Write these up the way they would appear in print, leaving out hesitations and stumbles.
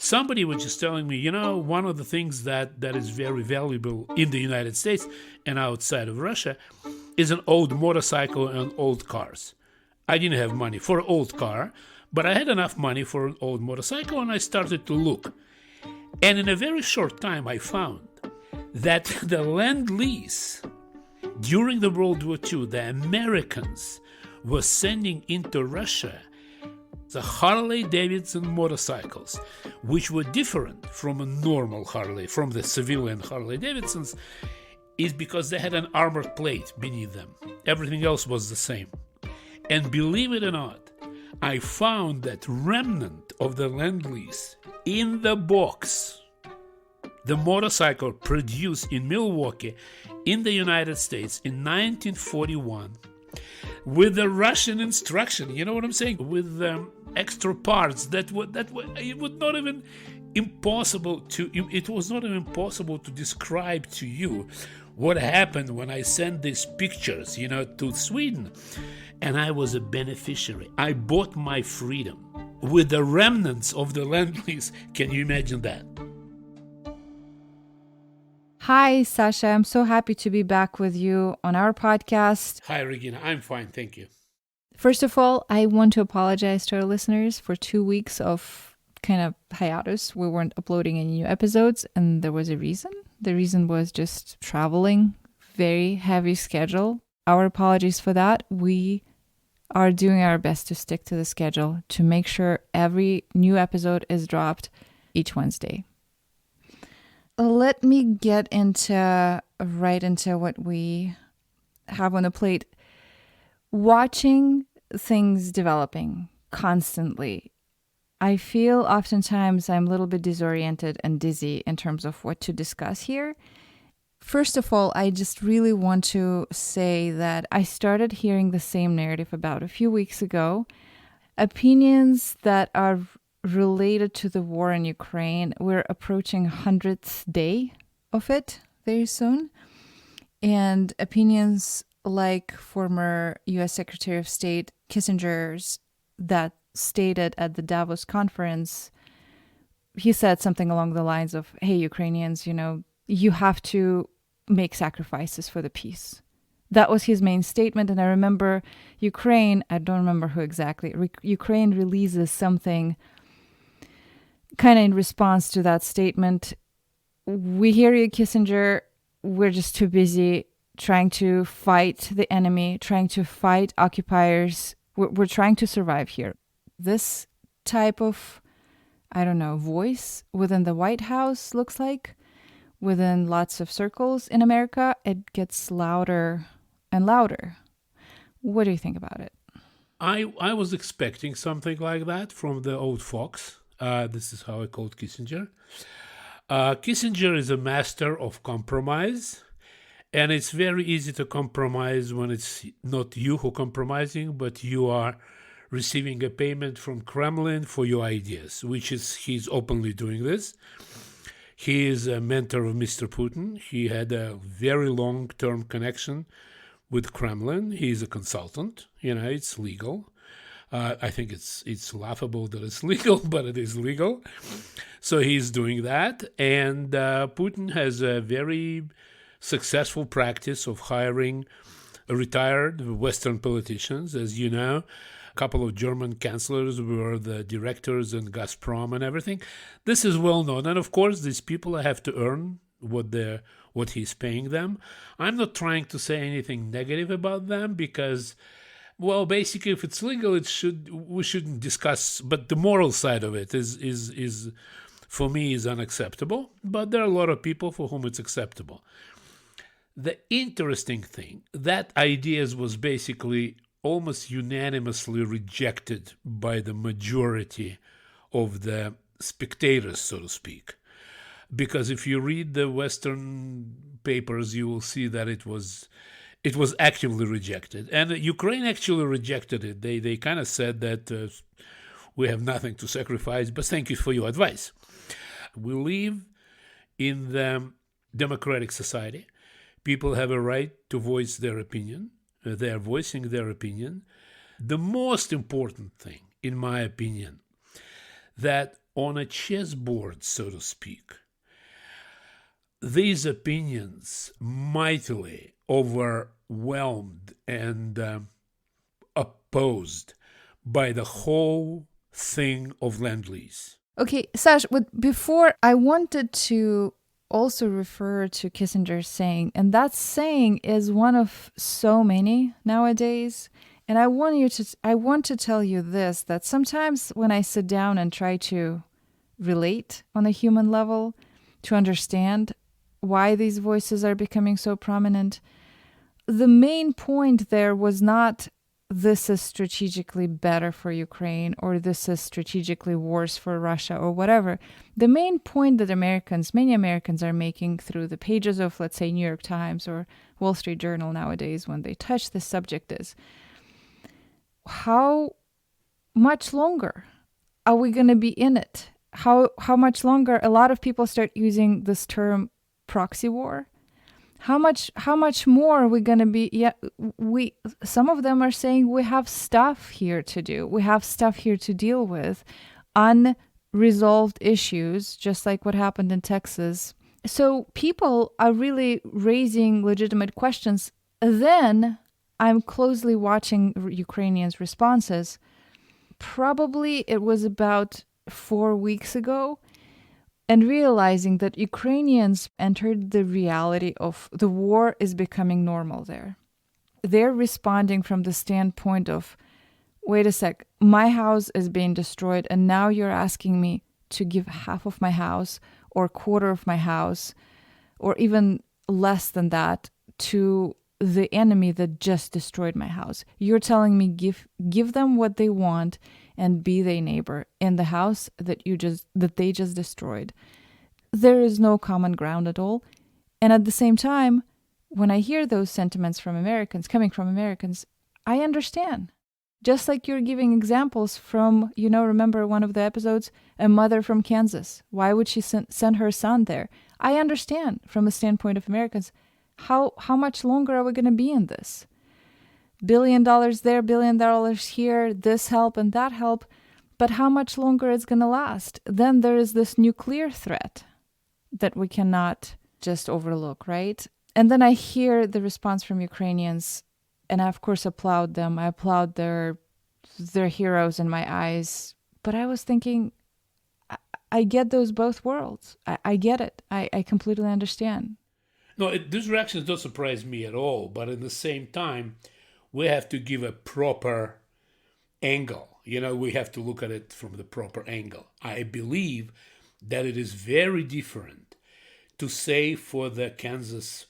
Somebody was just telling me, one of the things that is very valuable in the United States and outside of Russia is an old motorcycle and old cars. I didn't have money for an old car, but I had enough money for an old motorcycle, and I started to look. And in a very short time, I found that the Lend-Lease, during the World War II, the Americans were sending into Russia the Harley Davidson motorcycles, which were different from a normal Harley, from the civilian Harley Davidsons, is because they had an armored plate beneath them. Everything else was the same. And believe it or not, I found that remnant of the Lend-Lease in the box. The motorcycle produced in Milwaukee in the United States in 1941 with the Russian instruction, you know what I'm saying? With extra parts it was not even impossible to describe to you what happened when I sent these pictures, to Sweden. And I was a beneficiary. I bought my freedom with the remnants of the Lend-Lease. Can you imagine that? Hi, Sasha. I'm so happy to be back with you on our podcast. Hi, Regina. I'm fine. Thank you. First of all, I want to apologize to our listeners for 2 weeks of kind of hiatus. We weren't uploading any new episodes, and there was a reason. The reason was just traveling, very heavy schedule. Our apologies for that. We are doing our best to stick to the schedule to make sure every new episode is dropped each Wednesday. Let me get right into what we have on the plate. Watching things developing constantly, I feel oftentimes I'm a little bit disoriented and dizzy in terms of what to discuss here. First of all, I just really want to say that I started hearing the same narrative about a few weeks ago. Opinions that are related to the war in Ukraine. We're approaching 100th day of it very soon. And opinions like former U.S. Secretary of State Kissinger's that stated at the Davos conference, he said something along the lines of, hey, Ukrainians, you have to make sacrifices for the peace. That was his main statement. And I remember Ukraine, I don't remember who exactly, Ukraine releases something kind of in response to that statement. We hear you, Kissinger. We're just too busy trying to fight the enemy, trying to fight occupiers. We're trying to survive here. This type of, voice within the White House looks like, within lots of circles in America, it gets louder and louder. What do you think about it? I was expecting something like that from the old fox. This is how I called Kissinger. Kissinger is a master of compromise, and it's very easy to compromise when it's not you who are compromising, but you are receiving a payment from Kremlin for your ideas, he's openly doing this. He is a mentor of Mr. Putin. He had a very long-term connection with Kremlin. He's a consultant. It's legal. I think it's laughable that it's legal, but it is legal. So he's doing that. And Putin has a very successful practice of hiring retired Western politicians. As you know, a couple of German chancellors were the directors in Gazprom and everything. This is well known. And of course, these people have to earn what he's paying them. I'm not trying to say anything negative about them because, well, basically, if it's legal, we shouldn't discuss. But the moral side of it is for me, is unacceptable. But there are a lot of people for whom it's acceptable. The interesting thing, that ideas was basically almost unanimously rejected by the majority of the spectators, so to speak. Because if you read the Western papers, you will see that it was actively rejected. And Ukraine actually rejected it. They kind of said that we have nothing to sacrifice, but thank you for your advice. We live in the democratic society. People have a right to voice their opinion. They are voicing their opinion. The most important thing, in my opinion, that on a chessboard, so to speak, these opinions mightily overwhelmed and opposed by the whole thing of Lend-Lease. Okay, Sash, before I wanted to also refer to Kissinger's saying, and that saying is one of so many nowadays. And I want to tell you this, that sometimes when I sit down and try to relate on a human level, to understand why these voices are becoming so prominent, the main point there was not this is strategically better for Ukraine or this is strategically worse for Russia or whatever. The main point that many Americans are making through the pages of, let's say, New York Times or Wall Street Journal nowadays when they touch this subject is, how much longer are we going to be in it? How much longer? A lot of people start using this term proxy war. How much more are we going to be? Yeah, some of them are saying we have stuff here to do. We have stuff here to deal with, unresolved issues, just like what happened in Texas. So people are really raising legitimate questions. Then I'm closely watching Ukrainians' responses. Probably it was about 4 weeks ago, and realizing that Ukrainians entered the reality of the war is becoming normal there. They're responding from the standpoint of, wait a sec, my house is being destroyed and now you're asking me to give half of my house or quarter of my house or even less than that to the enemy that just destroyed my house. You're telling me give them what they want and be their neighbor in the house that they just destroyed. There is no common ground at all. And at the same time, when I hear those sentiments from Americans, coming from Americans, I understand. Just like you're giving examples from, remember one of the episodes, a mother from Kansas. Why would she send her son there? I understand from the standpoint of Americans. How much longer are we going to be in this? $1 billion there, $1 billion here, this help and that help, but how much longer it's going to last? Then there is this nuclear threat that we cannot just overlook, right? And then I hear the response from Ukrainians, and I of course applaud them. I applaud their heroes in my eyes. But I was thinking, I get those both worlds. I get it. I completely understand. No, these reactions don't surprise me at all, but at the same time, we have to give a proper angle. We have to look at it from the proper angle. I believe that it is very different to say for the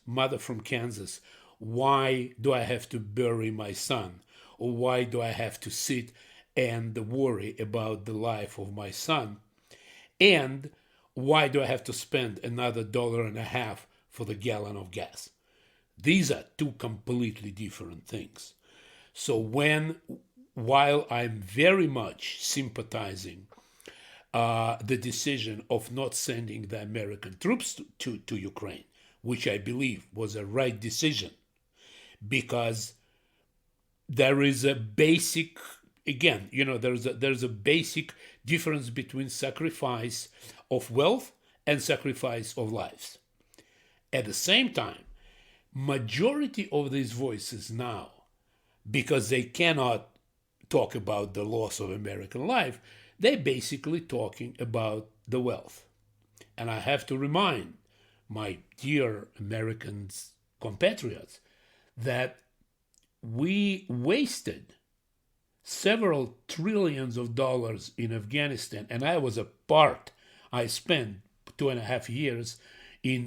mother from Kansas, why do I have to bury my son? Or why do I have to sit and worry about the life of my son? And why do I have to spend another $1.50 for the gallon of gas? These are two completely different things. So while I'm very much sympathizing the decision of not sending the American troops to Ukraine, which I believe was a right decision, because there is a basic, again, there's a basic difference between sacrifice of wealth and sacrifice of lives. At the same time, majority of these voices now, because they cannot talk about the loss of American life, they're basically talking about the wealth. And I have to remind my dear American compatriots that we wasted several trillions of dollars in Afghanistan, and I spent 2.5 years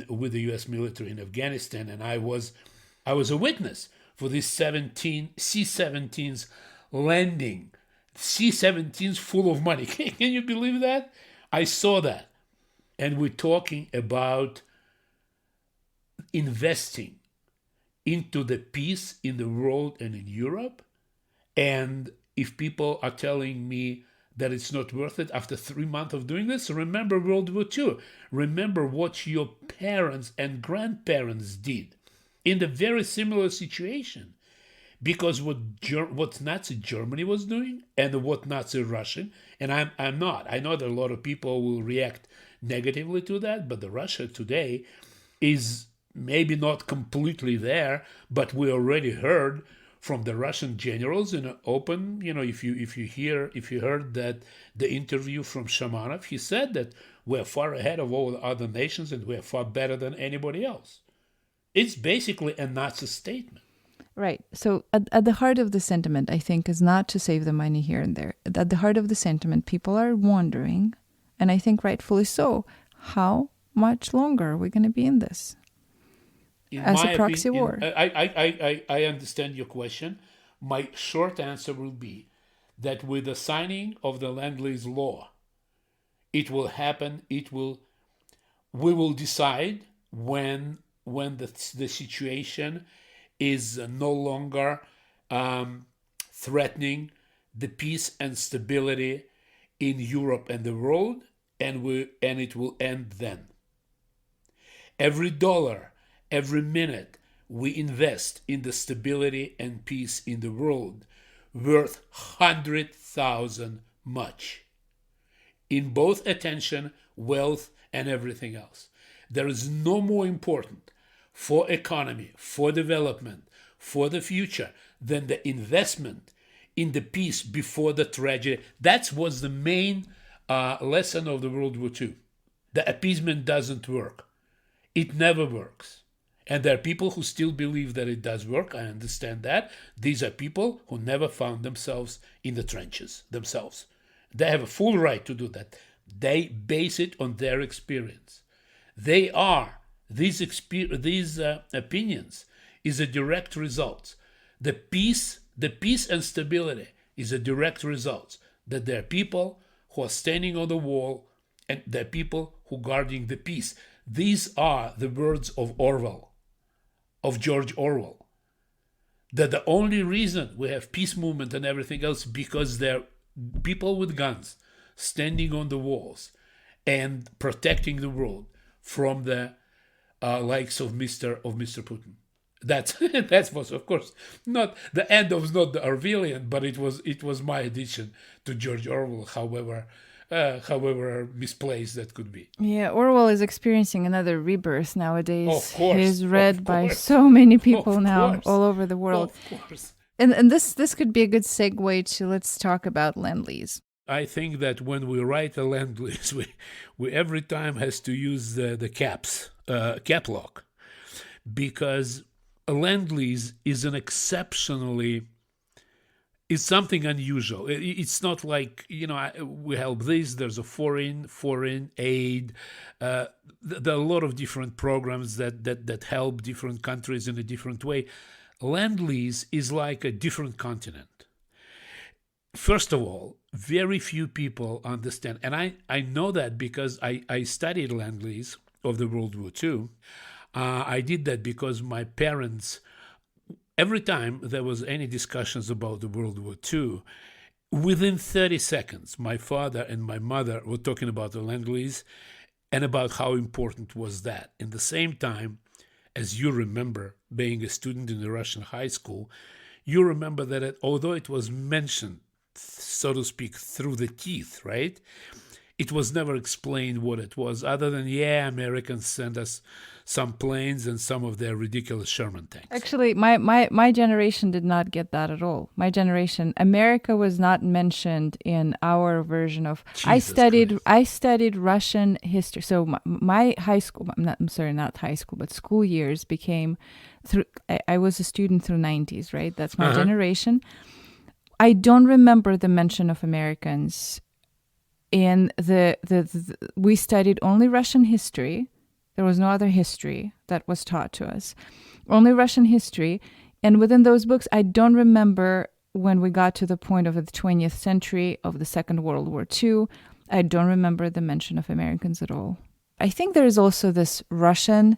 with the U.S. military in Afghanistan, and I was a witness for these C-17s landing, C-17s full of money. Can you believe that? I saw that. And we're talking about investing into the peace in the world and in Europe. And if people are telling me that it's not worth it after 3 months of doing this, remember World War II. Remember what your parents and grandparents did in the very similar situation. because what Nazi Germany was doing and what Nazi Russia, and I'm not. I know that a lot of people will react negatively to that, but the Russia today is maybe not completely there, but we already heard from the Russian generals in an open, if you heard that the interview from Shamanov, he said that we're far ahead of all the other nations and we're far better than anybody else. It's basically a Nazi statement. Right. So at the heart of the sentiment, I think, is not to save the money here and there. At the heart of the sentiment, people are wondering, and I think rightfully so, how much longer are we going to be in this? As a proxy war. I understand your question. My short answer will be that with the signing of the Lend-Lease law, it will happen. We will decide when the situation is no longer threatening the peace and stability in Europe and the world, and it will end then. Every dollar, every minute we invest in the stability and peace in the world, worth 100,000 much, in both attention, wealth, and everything else. There is no more important for economy, for development, for the future than the investment in the peace before the tragedy. That was the main lesson of the World War II. The appeasement doesn't work. It never works. And there are people who still believe that it does work. I understand that. These are people who never found themselves in the trenches themselves. They have a full right to do that. They base it on their experience. These opinions is a direct result. The peace and stability is a direct result that there are people who are standing on the wall and there are people who are guarding the peace. These are the words of George Orwell. That the only reason we have peace movement and everything else because there are people with guns standing on the walls and protecting the world from the likes of Mr. Putin. That was, of course, not the end of not the Orwellian, but it was my addition to George Orwell, however misplaced that could be. Yeah, Orwell is experiencing another rebirth nowadays. Of course, he's read by so many people now all over the world. Of course. And this could be a good segue to let's talk about Lend-Lease. I think that when we write a Lend-Lease, we every time has to use the cap lock, because a Lend-Lease is it's something unusual. It's not like, we help this, there's a foreign aid. There are a lot of different programs that help different countries in a different way. Lend-Lease is like a different continent. First of all, very few people understand, and I know that because I studied Lend-Lease of the World War II. I did that because my parents, every time there was any discussions about the World War II, within 30 seconds, my father and my mother were talking about the Lend-Lease and about how important was that. In the same time, as you remember, being a student in the Russian high school, you remember that although it was mentioned, so to speak, through the teeth, right? It was never explained what it was, other than, Americans sent us some planes and some of their ridiculous Sherman tanks. Actually, my generation did not get that at all. My generation, America was not mentioned in our version of. I studied Russian history. So my high school, not high school, but school years became through. I was a student through 90s, right? That's my generation. I don't remember the mention of Americans in we studied only Russian history. There was no other history that was taught to us. Only Russian history. And within those books, I don't remember when we got to the point of the 20th century, of the Second World War II. I don't remember the mention of Americans at all. I think there is also this Russian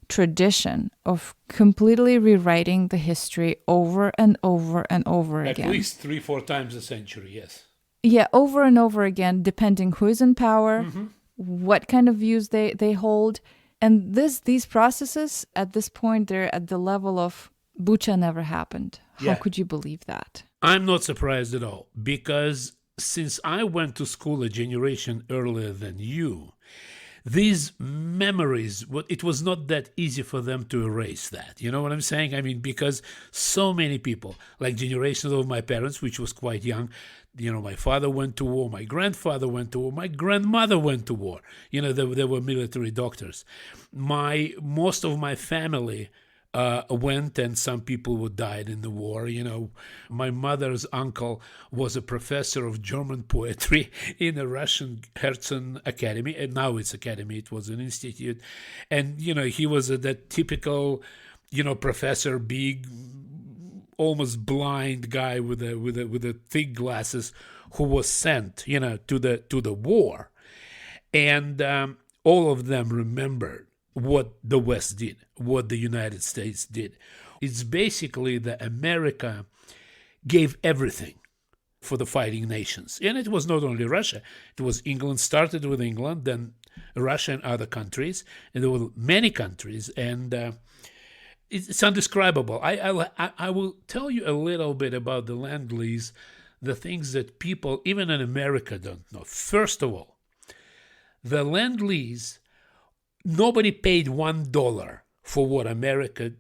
tradition of completely rewriting the history over and over and over again. At least 3-4 times a century, yes. Yeah, over and over again, depending who is in power, what kind of views they hold. And these processes, at this point, they're at the level of Bucha never happened. How could you believe that? I'm not surprised at all, because since I went to school a generation earlier than you, these memories, it was not that easy for them to erase that. You know what I'm saying? I mean, because so many people, like generations of my parents, which was quite young, my father went to war, my grandfather went to war, my grandmother went to war. They were military doctors. Most of my family went, and some people died in the war. My mother's uncle was a professor of German poetry in a Russian Herzen Academy, and now it's academy, it was an institute. And, he was that typical, professor, big, almost blind guy with the thick glasses, who was sent, to the war. And all of them remembered what the West did, what the United States did. It's basically that America gave everything for the fighting nations. And it was not only Russia. It was England, started with England, then Russia and other countries. And there were many countries. And it's indescribable. I will tell you a little bit about the Lend-Lease, the things that people, even in America, don't know. First of all, the Lend-Lease, nobody paid $1 for what America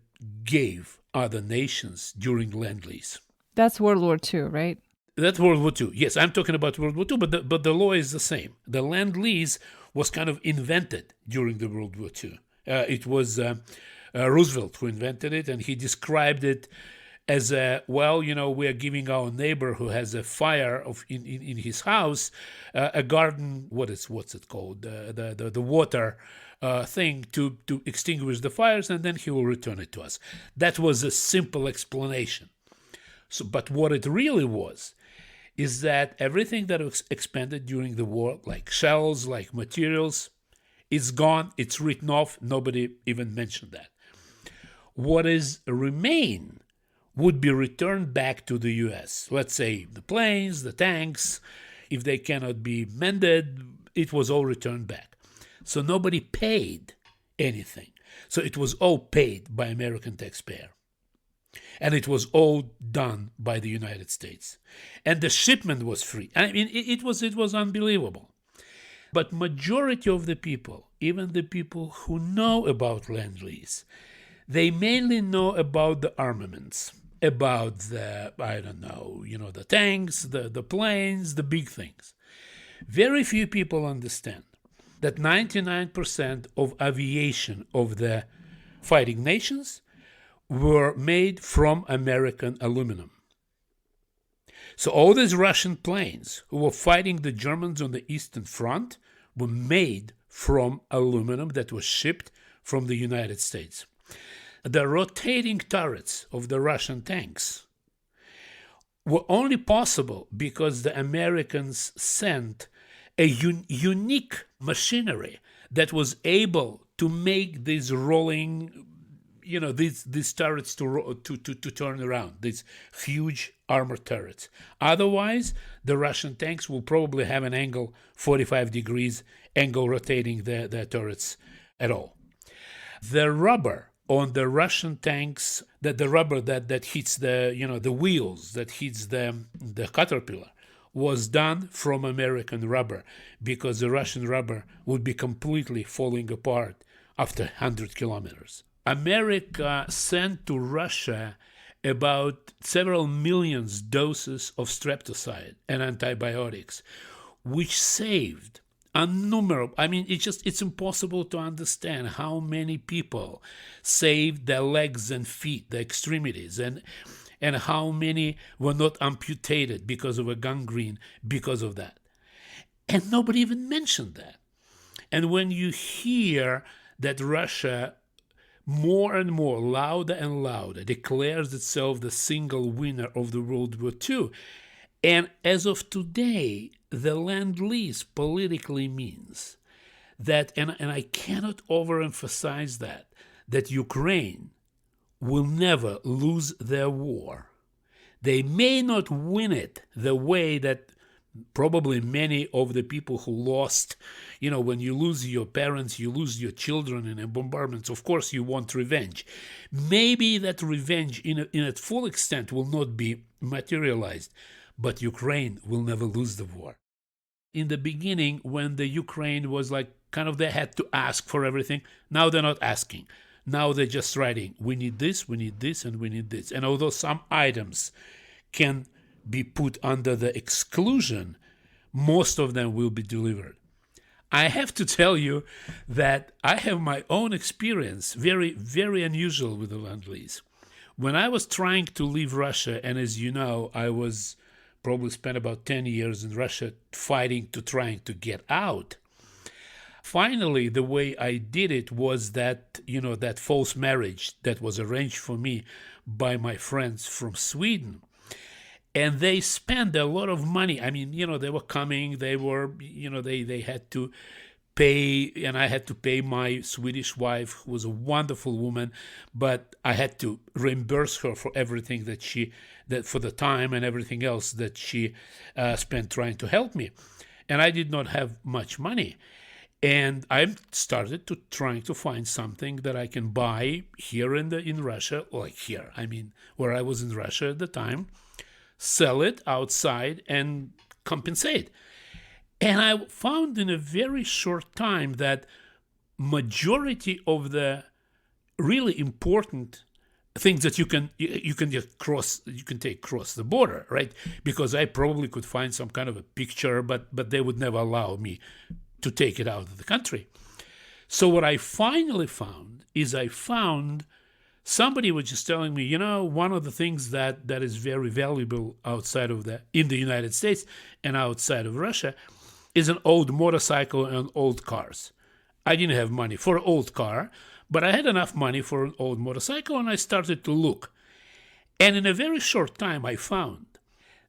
gave other nations during Lend-Lease. That's World War II, right? That's World War II. Yes, I'm talking about World War II, but the law is the same. The Lend-Lease was kind of invented during the World War II. It was Roosevelt who invented it, and he described it as we are giving our neighbor who has a fire in his house a garden. What's it called? The water thing to extinguish the fires, and then he will return it to us. That was a simple explanation. But what it really was is that everything that was expended during the war, like shells, like materials, is gone, it's written off, nobody even mentioned that. What is remain would be returned back to the U.S. Let's say the planes, the tanks, if they cannot be mended, it was all returned back. So nobody paid anything. So it was all paid by American taxpayer. And it was all done by the United States. And the shipment was free. I mean, it was unbelievable. But majority of the people, even the people who know about Lend-Lease, they mainly know about the armaments, about the, the tanks, the planes, the big things. Very few people understand that 99% of aviation of the fighting nations were made from American aluminum. So all these Russian planes who were fighting the Germans on the Eastern Front were made from aluminum that was shipped from the United States. The rotating turrets of the Russian tanks were only possible because the Americans sent a unique machinery that was able to make these rolling, these turrets to turn around, these huge armored turrets. Otherwise, the Russian tanks will probably have an angle, 45 degrees angle rotating their turrets at all. The rubber on the Russian tanks, the rubber that hits the wheels, that hits the caterpillar, was done from American rubber, because the Russian rubber would be completely falling apart after 100 kilometers. America sent to Russia about several million doses of streptocide and antibiotics, which saved innumerable. I mean, it's impossible to understand how many people saved their legs and feet, their extremities, and how many were not amputated because of a gangrene because of that. And nobody even mentioned that. And when you hear that Russia more and more, louder and louder, declares itself the single winner of the World War II, and as of today, the Lend-Lease politically means that, and I cannot overemphasize that Ukraine will never lose their war. They may not win it the way that Probably many of the people who lost, when you lose your parents, you lose your children in bombardments, of course you want revenge. Maybe that revenge in its full extent will not be materialized, but Ukraine will never lose the war. In the beginning, when the Ukraine was like kind of, they had to ask for everything. Now they're not asking. Now they're just writing, we need this, and we need this. And although some items can be put under the exclusion, most of them will be delivered. I have to tell you that I have my own experience, very, very unusual with the Lend-Lease. When I was trying to leave Russia, and as you know, I was probably spent about 10 years in Russia trying to get out. Finally, the way I did it was that, that false marriage that was arranged for me by my friends from Sweden. And they spent a lot of money. I mean, they were coming, they were, they had to pay, and I had to pay my Swedish wife, who was a wonderful woman, but I had to reimburse her for everything that for the time and everything else that she spent trying to help me. And I did not have much money. And I started trying to find something that I can buy here in Russia, like here, where I was in Russia at the time, sell it outside and compensate. And I found in a very short time that majority of the really important things that you can take across the border, right? Because I probably could find some kind of a picture, but they would never allow me to take it out of the country. So what I finally found is somebody was just telling me, one of the things that is very valuable in the United States and outside of Russia is an old motorcycle and old cars. I didn't have money for an old car, but I had enough money for an old motorcycle, and I started to look. And in a very short time, I found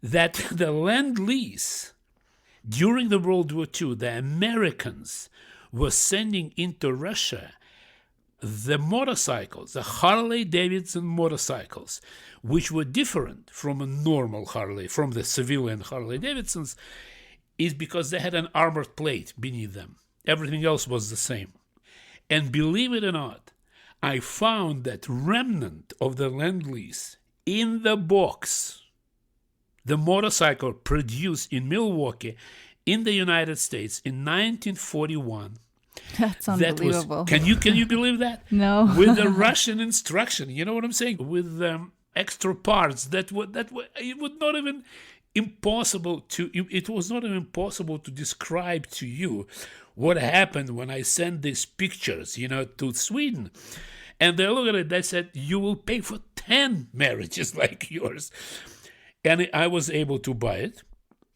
that the Lend-Lease, during the World War II, the Americans were sending into Russia the motorcycles, the Harley Davidson motorcycles, which were different from a normal Harley, from the civilian Harley Davidsons, is because they had an armored plate beneath them. Everything else was the same. And believe it or not, I found that remnant of the Lend-Lease in the box, the motorcycle produced in Milwaukee in the United States in 1941. That's unbelievable. Can you believe that? No. With the Russian instruction, you know what I'm saying? With extra parts it was not even impossible to describe to you what happened when I sent these pictures, to Sweden. And they looked at it, they said, you will pay for 10 marriages like yours. And I was able to buy it.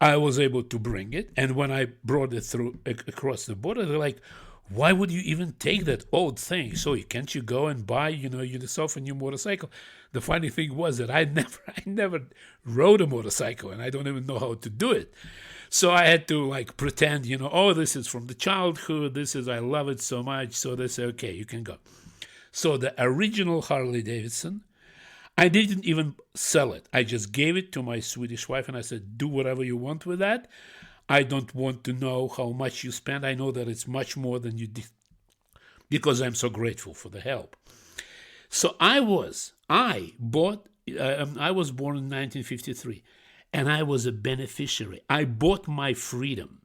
I was able to bring it. And when I brought it across the border, they're like, why would you even take that old thing? So can't you go and buy, yourself a new motorcycle? The funny thing was that I never rode a motorcycle, and I don't even know how to do it. So I had to pretend, this is from the childhood. I love it so much. So they say, okay, you can go. So the original Harley Davidson, I didn't even sell it. I just gave it to my Swedish wife, and I said, do whatever you want with that. I don't want to know how much you spend. I know that it's much more than you did, because I'm so grateful for the help. So I was born in 1953, and I was a beneficiary. I bought my freedom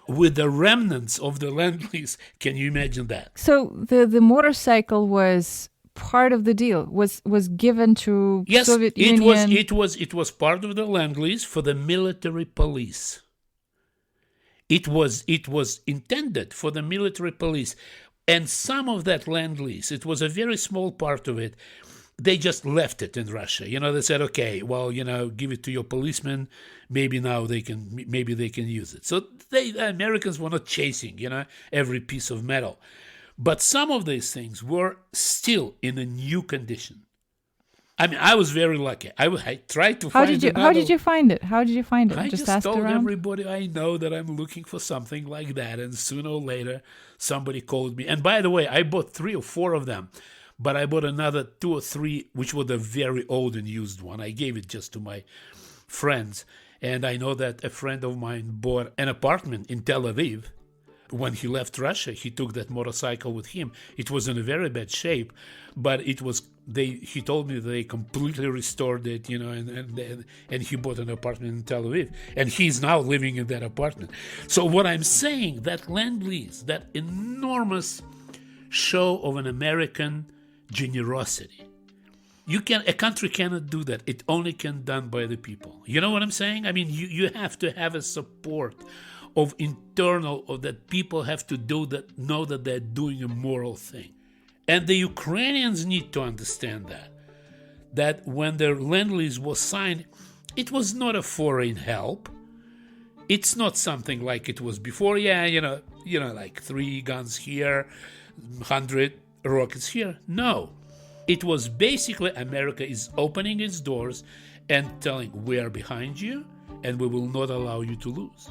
with the remnants of the Lend-Lease. Can you imagine that? So the motorcycle was part of the deal, was given to Soviet Union. It was part of the Lend-Lease for the military police. It was intended for the military police. And some of that Lend-Lease, it was a very small part of it, they just left it in Russia. They said, okay, well, give it to your policemen. Maybe they can use it. So the Americans were not chasing, every piece of metal. But some of these things were still in a new condition. I was very lucky. I tried to find it. How did you find it? I just told everybody I know that I'm looking for something like that, and sooner or later somebody called me. And by the way, I bought 3 or 4 of them, but I bought another 2 or 3, which were the very old and used one. I gave it just to my friends, And I know that a friend of mine bought an apartment in Tel Aviv. When he left Russia, he took that motorcycle with him. It was in a very bad shape, but he told me they completely restored it, and he bought an apartment in Tel Aviv. And he's now living in that apartment. So what I'm saying, that Lend-Lease, that enormous show of an American generosity, a country cannot do that. It only can done by the people. You know what I'm saying? I mean, you have to have a support of that people have to know that they're doing a moral thing. And the Ukrainians need to understand that when the Lend-Lease was signed, it was not a foreign help. It's not something like it was before. Like 3 guns here, 100 rockets here. No. It was basically America is opening its doors and telling, we are behind you and we will not allow you to lose.